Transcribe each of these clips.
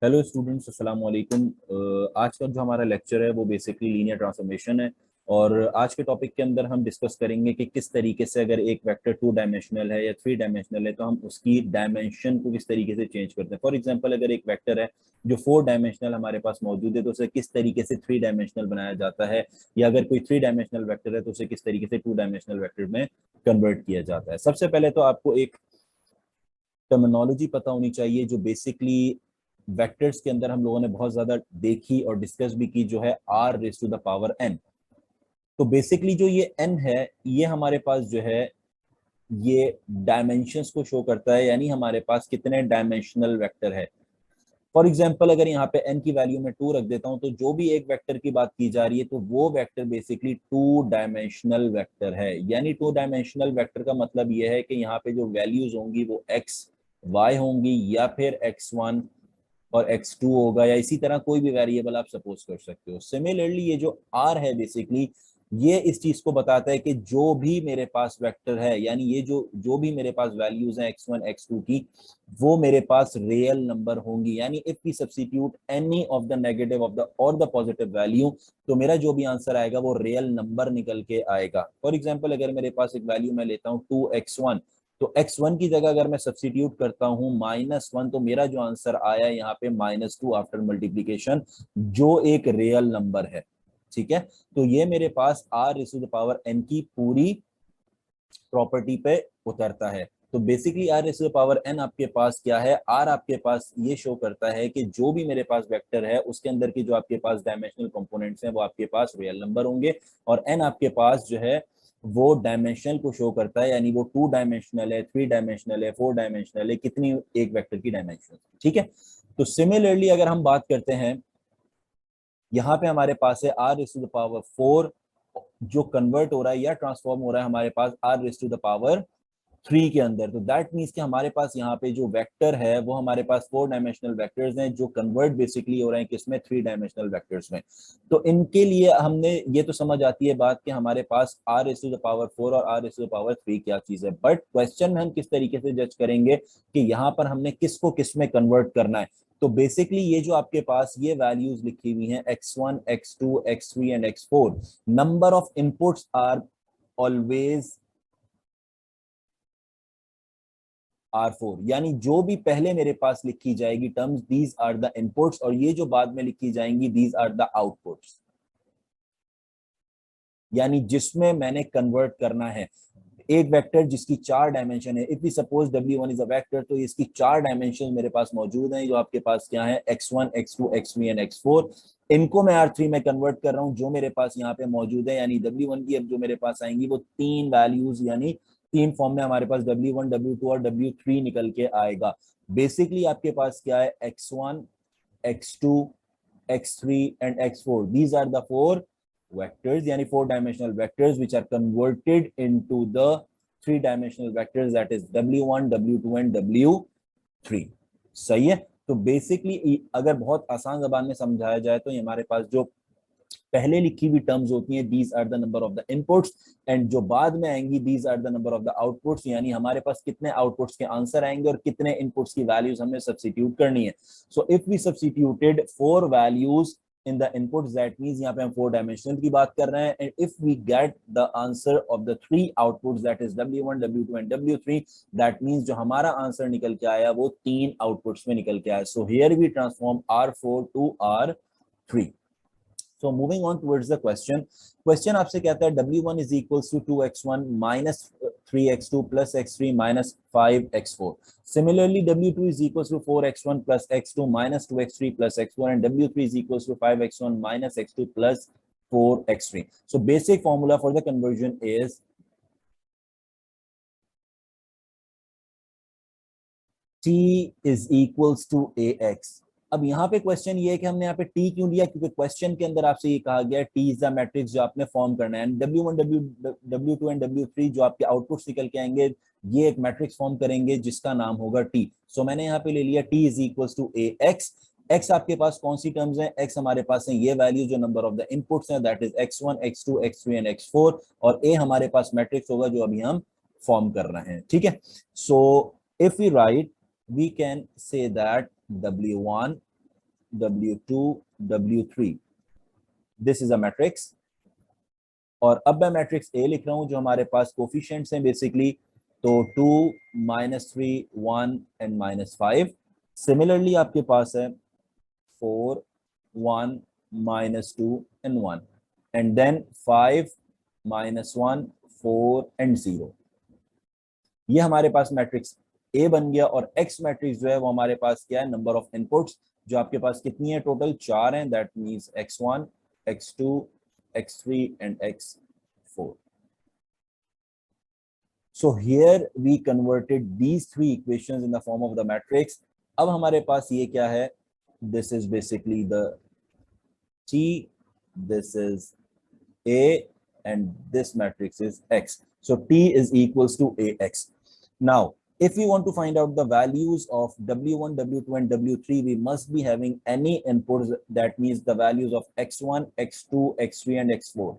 Hello students, अस्सलाम वालेकुम। आज का जो हमारा लेक्चर है वो बेसिकली लीनियर ट्रांसफॉर्मेशन है। और आज के टॉपिक के अंदर हम डिस्कस करेंगे कि किस तरीके से अगर एक वेक्टर 2 डायमेंशनल है या 3 डायमेंशनल है तो हम उसकी डायमेंशन को किस तरीके से चेंज करते हैं। फॉर एग्जांपल, अगर एक वेक्टर है जो 4 डायमेंशनल हमारे पास मौजूद है तो उसे किस तरीके से 3 डायमेंशनल बनाया जाता है, या अगर कोई 3 डायमेंशनल वेक्टर है तो उसे किस तरीके से 2 डायमेंशनल वेक्टर में कन्वर्ट किया जाता है। सबसे पहले तो आपको एक टर्मिनोलॉजी पता होनी चाहिए जो बेसिकली वेक्टर्स के अंदर हम लोगों ने बहुत ज्यादा देखी और डिस्कस भी की, जो है r raise to the power n. तो बेसिकली जो ये एन है, ये हमारे पास जो है ये डायमेंशंस को शो करता है, यानी हमारे पास कितने डायमेंशनल वेक्टर है। फॉर एग्जाम्पल, अगर यहाँ पे n की वैल्यू में 2 रख देता हूँ तो जो भी एक वेक्टर की बात की जा रही है तो वो वेक्टर बेसिकली 2 डायमेंशनल वेक्टर है। यानी 2 डायमेंशनल वेक्टर का मतलब ये है कि यहाँ पे जो वैल्यूज होंगी वो x y होंगी, या फिर x1 और x2 होगा, या इसी तरह कोई भी वेरिएबल आप सपोज कर सकते हो। सिमिलरली ये जो r है बेसिकली ये इस चीज को बताता है कि जो भी मेरे पास वेक्टर है, यानी ये जो जो भी मेरे पास वैल्यूज हैं x1 x2 की, वो मेरे पास रियल नंबर होंगी। यानी if we substitute any of the negative of the और द पॉजिटिव वैल्यू, तो मेरा जो भी आंसर आएगा वो रियल नंबर निकल के आएगा। फॉर एग्जाम्पल, अगर मेरे पास एक वैल्यू मैं लेता हूँ 2x1, तो x1 की जगह अगर मैं सब्स्टिट्यूट करता हूँ -1, तो मेरा जो आंसर आया यहाँ पे -2 आफ्टर मल्टीप्लीकेशन, जो एक रियल नंबर है। ठीक है, तो ये मेरे पास r raised to the power n की पूरी प्रॉपर्टी पे उतरता है। तो basically r raised to the power n आपके पास क्या है, r आपके पास ये शो करता है कि जो भी मेरे पास वेक्टर है उसके अंदर की जो आपके पास डायमेंशनल कंपोनेंट्स हैं वो आपके पास रियल नंबर होंगे, और n आपके पास जो है वो डायमेंशनल को शो करता है, यानी वो 2 डायमेंशनल है, 3 डायमेंशनल है, 4 डायमेंशनल है, कितनी एक वेक्टर की डायमेंशन। ठीक है, तो सिमिलरली अगर हम बात करते हैं, यहाँ पे हमारे पास है r raised to the power 4 जो कन्वर्ट हो रहा है या ट्रांसफॉर्म हो रहा है हमारे पास r raised to the power 3 के अंदर। तो दैट मीन्स कि हमारे पास यहाँ पे जो वेक्टर है वो हमारे पास 4 डायमेंशनल वेक्टर्स हैं जो कन्वर्ट बेसिकली हो रहे हैं किसमें, 3 डायमेंशनल वेक्टर्स में। तो इनके लिए हमने ये तो समझ आती है बात कि हमारे पास r raised to the power 4 और r raised to the power 3 क्या चीज है, बट क्वेश्चन में हम किस तरीके से जज करेंगे कि यहाँ पर हमने किसको किस में कन्वर्ट करना है। तो बेसिकली ये जो आपके पास ये वैल्यूज लिखी हुई हैं x1 x2 x3 and x4, number of inputs are always R4, यानी जो भी पहले मेरे पास लिखी जाएगी terms, these are the inputs, और ये जो बाद में लिखी जाएंगी दीज आर द आउटपुट्स, यानी जिसमें मैंने कन्वर्ट करना है। एक वेक्टर जिसकी 4 डायमेंशन है, if we suppose w1 is a vector, तो इसकी 4 डायमेंशन मेरे पास मौजूद हैं, जो आपके पास क्या है, x1 x2 x3 and x4। इनको मैं R3 में कन्वर्ट कर रहा हूं जो मेरे पास यहाँ पे मौजूद है, यानी w1 की अब जो मेरे पास आएंगी वो 3 वैल्यूज, यानी 3 फॉर्म में हमारे पास w1 w2 और w3 निकल के आएगा। बेसिकली आपके पास क्या है, x1 x2 x3 and x4, these are the 4 vectors, yani 4 dimensional vectors which are converted into the 3 dimensional vectors, that is w1 w2 and w3। सही है, तो बेसिकली अगर बहुत आसान जबान में समझाया जाए तो हमारे पास जो पहले लिखी हुई टर्म्स होती हैं, these are the number of the inputs, and जो बाद में आएंगी these are the number of the outputs, यानी हमारे पास कितने आउटपुट्स के आंसर आएंगे और कितने इनपुट्स की वैल्यूज हमें सब्स्टिट्यूट करनी है। So if we substituted 4 values in the inputs, that means यहाँ पे हम 4 डायमेंशनल की बात कर रहे हैं, and if we get the answer of the 3 outputs, that is w1 w2 and w3, that means जो हमारा आंसर निकल के आया वो 3 आउटपुट्स में निकल के आया। so here we transform r4 to r3। So moving on towards the question, question आपसे कहता है w1 is equals to 2x1 minus 3x2 plus x3 minus 5x4. Similarly, w2 is equals to 4x1 plus x2 minus 2x3 plus x4, and w3 is equals to 5x1 minus x2 plus 4x3. So basic formula for the conversion is t is equals to ax। अब यहाँ पे question ये है कि हमने यहाँ पे t क्यों लिया, क्योंकि क्वेश्चन के अंदर आपसे ये कहा गया t इज द मैट्रिक्स जो आपने फॉर्म करना है, w1 w2 एंड w3 जो आपके आउटपुट्स निकल के आएंगे ये एक मैट्रिक्स फॉर्म करेंगे जिसका नाम होगा t। सो मैंने यहाँ पे ले लिया t is equals to ax। x आपके पास कौन सी टर्म्स हैं, x हमारे पास है ये वैल्यू जो नंबर ऑफ द इनपुट्स हैं, that is x1 x2 x3 and x4, और a हमारे पास मैट्रिक्स होगा जो अभी हम फॉर्म कर रहे हैं। ठीक है, so if we write we can say that w1 W2 W3, this is a matrix. और अब मैं मैट्रिक्स ए लिख रहा हूं जो हमारे पास कोफिशिएंट्स हैं बेसिकली, तो 2 -3 1 एंड -5। सिमिलरली आपके पास है 4 1 -2 एंड 1, एंड देन 5 -1 4 एंड 0। ये हमारे पास मैट्रिक्स ए बन गया। और एक्स मैट्रिक्स जो है वो हमारे पास क्या है, नंबर ऑफ इनपुट्स, जो आपके पास कितनी है, टोटल 4 हैं, that means x1 x2 x3 and x4। So here we converted these three equations in the form of the matrix. अब हमारे पास ये क्या है, this is basically the T, this is A, and this matrix is X. So T is equals to AX. Now, if we want to find out the values of W1, W2, and W3, we must be having any inputs, that means the values of X1, X2, X3, and X4.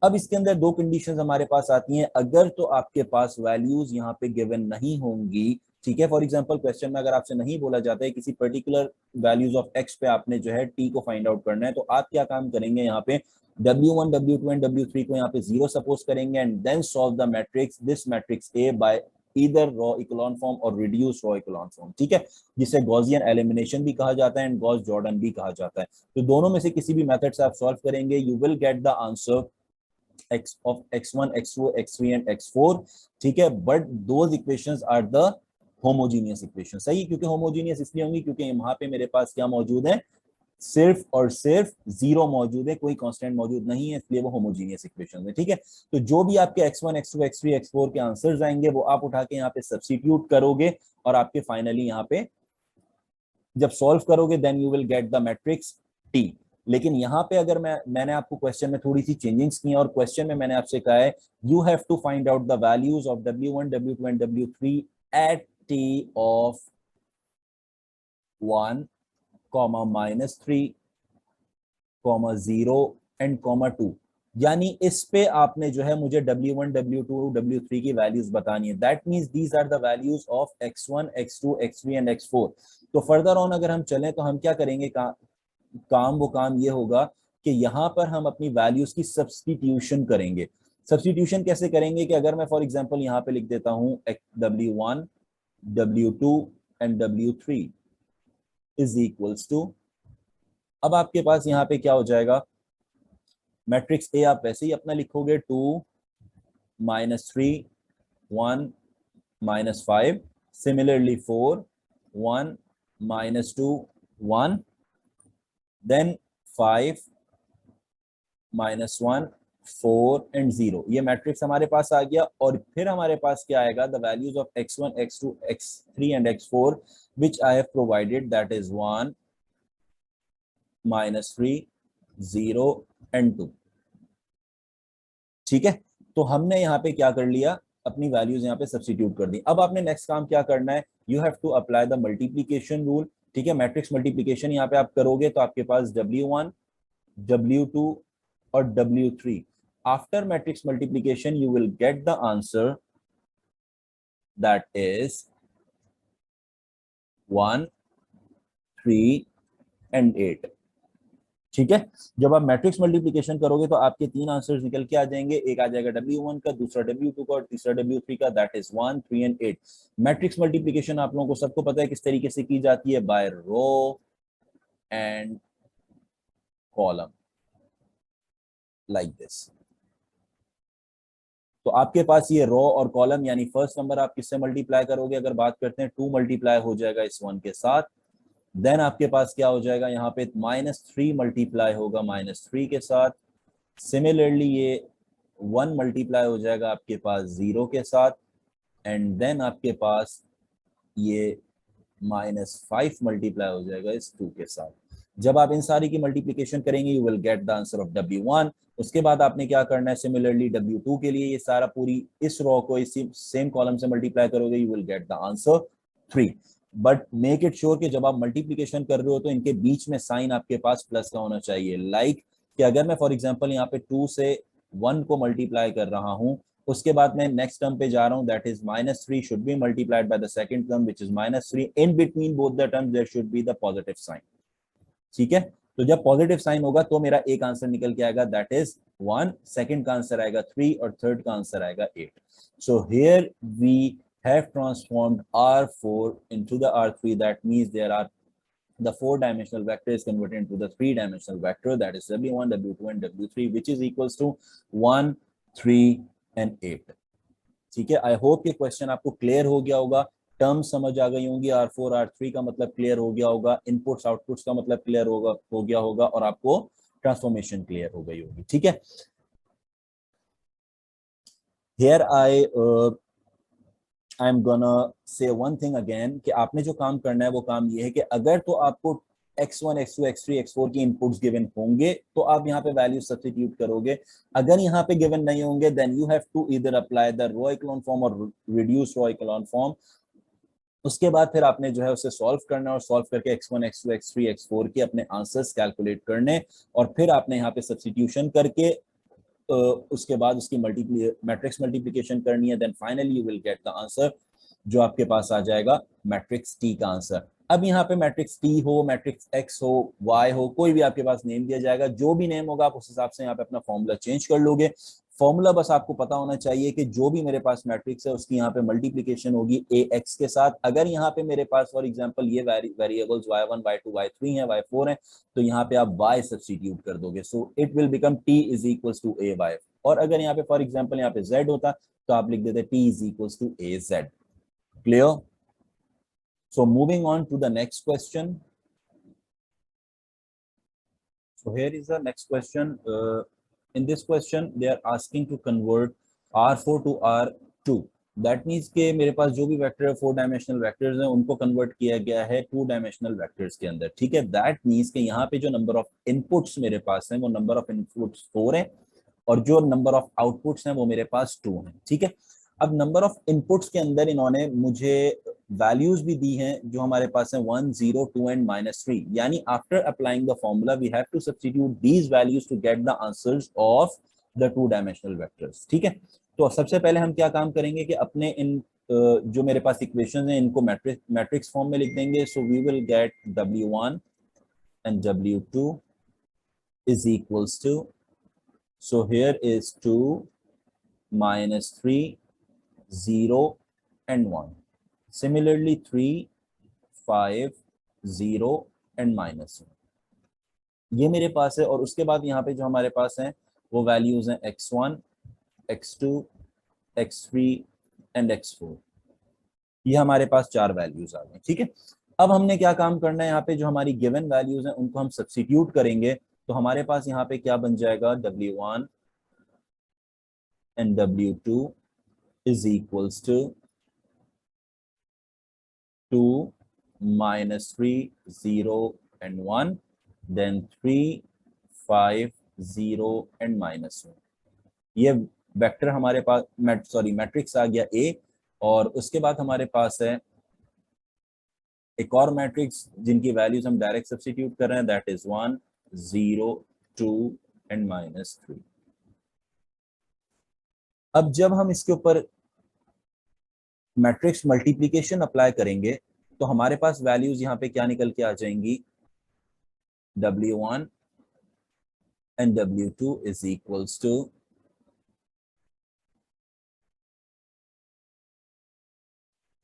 अब इसके अंदर दो conditions हमारे पास आती हैं। अगर तो आपके पास वैल्यूज यहाँ पे गिवन नहीं होंगी, ठीक है, फॉर एग्जांपल क्वेश्चन में अगर आपसे नहीं बोला जाता है किसी पर्टिकुलर वैल्यूज ऑफ एक्स पे आपने जो है टी को फाइंड आउट करना है, तो आप क्या काम करेंगे, यहाँ पे W1, W2 एंड W3 को यहाँ पे 0 सपोज करेंगे, and then solve the matrix, this matrix A by either raw echelon form or reduced raw echelon form, ठीक है, जिसे गॉसियन एलिमिनेशन भी कहा जाता है एंड गॉस जॉर्डन भी कहा जाता है। तो दोनों में से किसी भी मेथड से आप सॉल्व करेंगे, you will get the answer x of x1 x2 x3 and x4, ठीक है, but those equations are the homogeneous equation. सही, क्योंकि होमोजीनियस इसलिए होंगी क्योंकि यहाँ पे मेरे पास क्या मौजूद है, सिर्फ और सिर्फ जीरो मौजूद है, कोई कांस्टेंट मौजूद नहीं है, इसलिए वो होमोजीनियस इक्वेशन है। ठीक है, तो जो भी आपके x1 x2 x3 x4 के आंसर्स आएंगे वो आप उठा के यहाँ पे सब्स्टिट्यूट करोगे, और आपके फाइनली यहाँ पे जब सॉल्व करोगे then you will get the matrix T. लेकिन यहाँ पे अगर मैंने आपको क्वेश्चन में थोड़ी सी चेंजिंग्स की, और क्वेश्चन में मैंने आपसे कहा है you have to find out the values of W1, W2 and W3 at t of 1, -3, 0 and 2। यानी इस पे आपने जो है मुझे W1, W2, W3 की वैल्यूज बतानी है। That means these are the values of x1, x2, x3 and x4। तो फर्दर ऑन अगर हम चलें तो हम क्या करेंगे, वो काम ये होगा कि यहाँ पर हम अपनी वैल्यूज की सब्स्टिट्यूशन करेंगे। सब्स्टिट्यूशन कैसे करेंगे कि अगर मैं फॉर एग्जांपल यहाँ पे लिख देता हूँ W1, W2 and W3 is equals to, अब आपके पास यहाँ पे क्या हो जाएगा, मैट्रिक्स ए आप वैसे ही अपना लिखोगे 2 -3 1 -5, सिमिलरली 4 1 -2 1, देन 5 -1 4 एंड 0। ये मैट्रिक्स हमारे पास आ गया। और फिर हमारे पास क्या आएगा, the values of x1, x2, x3 and x4 which I have provided, that is 1 -3 0 and 2। ठीक है, तो हमने यहाँ पे क्या कर लिया, अपनी वैल्यूज यहाँ पे सब्स्टिट्यूट कर दी। अब आपने नेक्स्ट काम क्या करना है, you have to apply the multiplication rule. ठीक है, मैट्रिक्स मल्टीप्लीकेशन यहाँ पे आप करोगे तो आपके पास W1, W2 और W3, after matrix multiplication you will get the answer, that is 1 3 and 8। ठीक है, जब आप मैट्रिक्स मल्टीप्लिकेशन करोगे तो आपके तीन आंसर्स निकल के आ जाएंगे, एक आ जाएगा W1 का, दूसरा W2 का और तीसरा W3 का, that is 1 3 and 8। Matrix multiplication आप लोगों को सबको पता है किस तरीके से की जाती है, by row and column, like this. तो आपके पास ये रो और कॉलम, यानी फर्स्ट नंबर आप किससे मल्टीप्लाई करोगे, अगर बात करते हैं 2 मल्टीप्लाई हो जाएगा इस 1 के साथ, देन आपके पास क्या हो जाएगा, यहाँ पे -3 मल्टीप्लाई होगा -3 के साथ, सिमिलरली ये 1 मल्टीप्लाई हो जाएगा आपके पास 0 के साथ, एंड देन आपके पास ये -5 मल्टीप्लाई हो जाएगा इस 2 के साथ। जब आप इन सारी की मल्टीप्लिकेशन करेंगे you will get the answer of W1। उसके बाद आपने क्या करना है, सिमिलरली W2 के लिए ये सारा पूरी इस रो को इसी सेम कॉलम से मल्टीप्लाई करोगे, you will get the answer 3। But make it sure कि जब आप मल्टीप्लिकेशन कर रहे हो तो इनके बीच में साइन आपके पास प्लस का होना चाहिए। लाइक कि अगर मैं फॉर एग्जांपल यहाँ पे 2 से 1 को मल्टीप्लाई कर रहा हूँ, उसके बाद मैं नेक्स्ट टर्म पे जा रहा हूँ, that is -3 should be multiplied by the second term which is -3, in between both the terms there should be the positive sign. ठीक है, तो जब पॉजिटिव साइन होगा तो मेरा एक आंसर निकल के आएगा, दैट इज 1, सेकंड का आंसर आएगा 3 और थर्ड का आंसर आएगा 8. So here we have transformed R4 into the R3. That means there are the 4-dimensional vector is converted into the 3-dimensional vector, that is W1, W2 and W3, which is equals to 1, 3 and 8. ठीक है, I hope ये question आपको clear हो गया होगा, term समझ आ गई होंगी, R4 R3 का मतलब क्लियर हो गया होगा, इनपुट्स आउटपुट्स का मतलब क्लियर हो गया होगा और आपको ट्रांसफॉर्मेशन क्लियर हो गई होगी. ठीक है, here I am gonna say one thing again कि आपने जो काम करना है वो काम ये है कि अगर तो आपको x1, x2, x3, x4 की इनपुट्स गिवन होंगे तो आप यहाँ पे वैल्यू सब्स्टिट्यूट करोगे. अगर यहाँ पे गिवन नहीं होंगे then you have to either apply the row echelon form और रिड्यूस रो इक्लोन फॉर्म. उसके बाद फिर आपने जो है उसे सॉल्व करना और सॉल्व करके x1, x2, x3, x4 के अपने आंसर्स कैलकुलेट करने और फिर आपने यहाँ पे सब्स्टिट्यूशन करके उसके बाद उसकी मैट्रिक्स मल्टीप्लिकेशन करनी है. Then finally you will get the answer जो आपके पास आ जाएगा मैट्रिक्स टी का आंसर. अब यहाँ पे मैट्रिक्स टी हो, मैट्रिक्स एक्स हो, वाई हो, कोई भी आपके पास नेम दिया जाएगा, जो भी नेम होगा आप उस हिसाब से यहाँ पे अपना फॉर्मूला चेंज कर लोगे. फॉर्मूला बस आपको पता होना चाहिए कि जो भी मेरे पास मैट्रिक्स है उसकी यहाँ पे मल्टीप्लिकेशन होगी ए एक्स के साथ. अगर यहाँ पे मेरे पास फॉर एग्जांपल ये वेरिएबल्स y1, y2, y3 हैं, y4 हैं, तो यहाँ पे आप y सब्स्टिट्यूट कर दोगे. So it will become t is equals to A Y. और अगर यहाँ पे फॉर एग्जांपल यहाँ पे z होता तो आप लिख देते t is equals to A Z. Clear? So moving on to the next question. So here is the next question. In this question, they are asking to convert R4 to R2. That means कि मेरे पास जो भी vector है 4-डायमेंशनल vectors हैं उनको convert किया गया है 2-डायमेंशनल वेक्टर्स के अंदर. ठीक है, दैट मीन्स कि यहाँ पे जो नंबर ऑफ इनपुट्स मेरे पास हैं वो नंबर ऑफ इनपुट्स 4 है और जो नंबर ऑफ आउटपुट्स हैं वो मेरे पास 2 हैं. ठीक है, अब नंबर ऑफ इनपुट्स के अंदर इन्होंने मुझे वैल्यूज भी दी हैं जो हमारे पास हैं 1, 0, 2 एंड -3. यानी after applying the formula we have to substitute these values to get the answers of the two dimensional vectors. ठीक है, तो सबसे पहले हम क्या काम करेंगे कि अपने इन जो मेरे पास इक्वेशंस हैं इनको मैट्रिक्स फॉर्म में लिख देंगे. So we will get W1 and W2 is equals to, so here is 2, -3, 0 and 1. Similarly 3, 5, 0 and -1. ये मेरे पास है और उसके बाद यहाँ पे जो हमारे पास हैं वो वैल्यूज हैं x1, x2, x3 and x4. ये हमारे पास 4 वैल्यूज आ गए. ठीक है, अब हमने क्या काम करना है, यहाँ पे जो हमारी गिवन वैल्यूज हैं उनको हम सब्स्टिट्यूट करेंगे. तो हमारे पास यहाँ पे क्या बन जाएगा, W1 and W2 is equals to 2, -3, 0 and 1, then 3, 5, 0 and -1. ये वेक्टर हमारे पास मैट्रिक्स आ गया A. और उसके बाद हमारे पास है एक और मैट्रिक्स जिनकी वैल्यूज हम डायरेक्ट सब्स्टिट्यूट कर रहे हैं, दैट इज 1, 0, 2 एंड -3. अब जब हम इसके ऊपर मैट्रिक्स मल्टीप्लिकेशन अप्लाई करेंगे तो हमारे पास वैल्यूज यहाँ पे क्या निकल के आ जाएंगी, W1 and W2 is equals to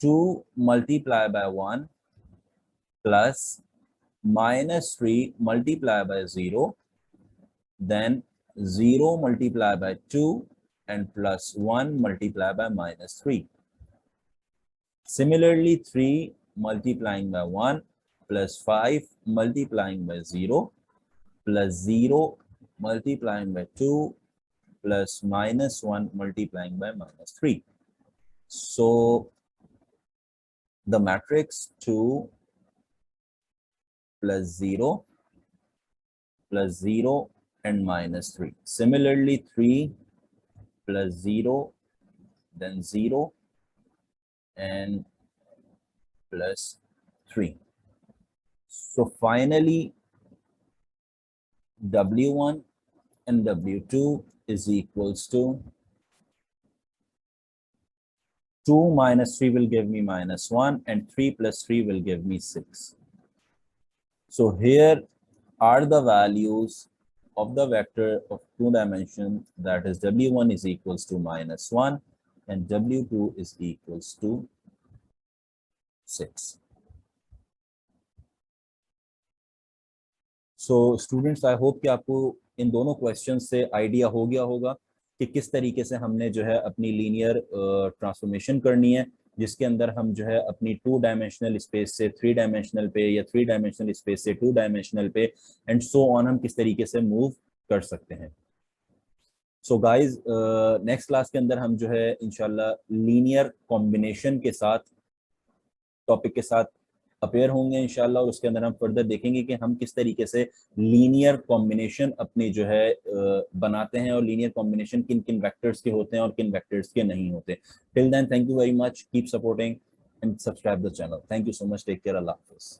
2 multiplied by 1 plus -3 multiplied by 0, then 0 multiplied by 2 and plus 1 multiplied by -3. Similarly 3 multiplying by 1 plus 5 multiplying by 0 plus 0 multiplying by 2 plus -1 multiplying by -3. So the matrix 2 plus 0 plus 0 and -3. Similarly 3 plus 0 then 0 and plus 3. So finally W1 and W2 is equals to 2 minus 3 will give me -1 and 3 plus 3 will give me 6. So here are the values of the vector of two dimension, that is w1 is equals to -1 and w2 is equals to 6. So students, I hope कि आपको इन दोनों question से idea हो गया होगा कि किस तरीके से हमने जो है अपनी लीनियर ट्रांसफॉर्मेशन करनी है, जिसके अंदर हम जो है अपनी टू डायमेंशनल स्पेस से थ्री डायमेंशनल पे या थ्री डायमेंशनल स्पेस से टू डायमेंशनल पे एंड सो ऑन हम किस तरीके से मूव कर सकते हैं। सो गाइज, नेक्स्ट क्लास के अंदर हम जो है इंशाल्लाह लीनियर कॉम्बिनेशन के साथ टॉपिक के साथ अपेयर होंगे इंशाल्लाह, और उसके अंदर हम फर्दर देखेंगे कि हम किस तरीके से लीनियर कॉम्बिनेशन अपनी जो है बनाते हैं और लीनियर कॉम्बिनेशन किन किन वेक्टर्स के होते हैं और किन वेक्टर्स के नहीं होते। Till then, thank you very much, keep supporting and subscribe the channel. Thank you so much, take care, अल्लाह हाफिज़।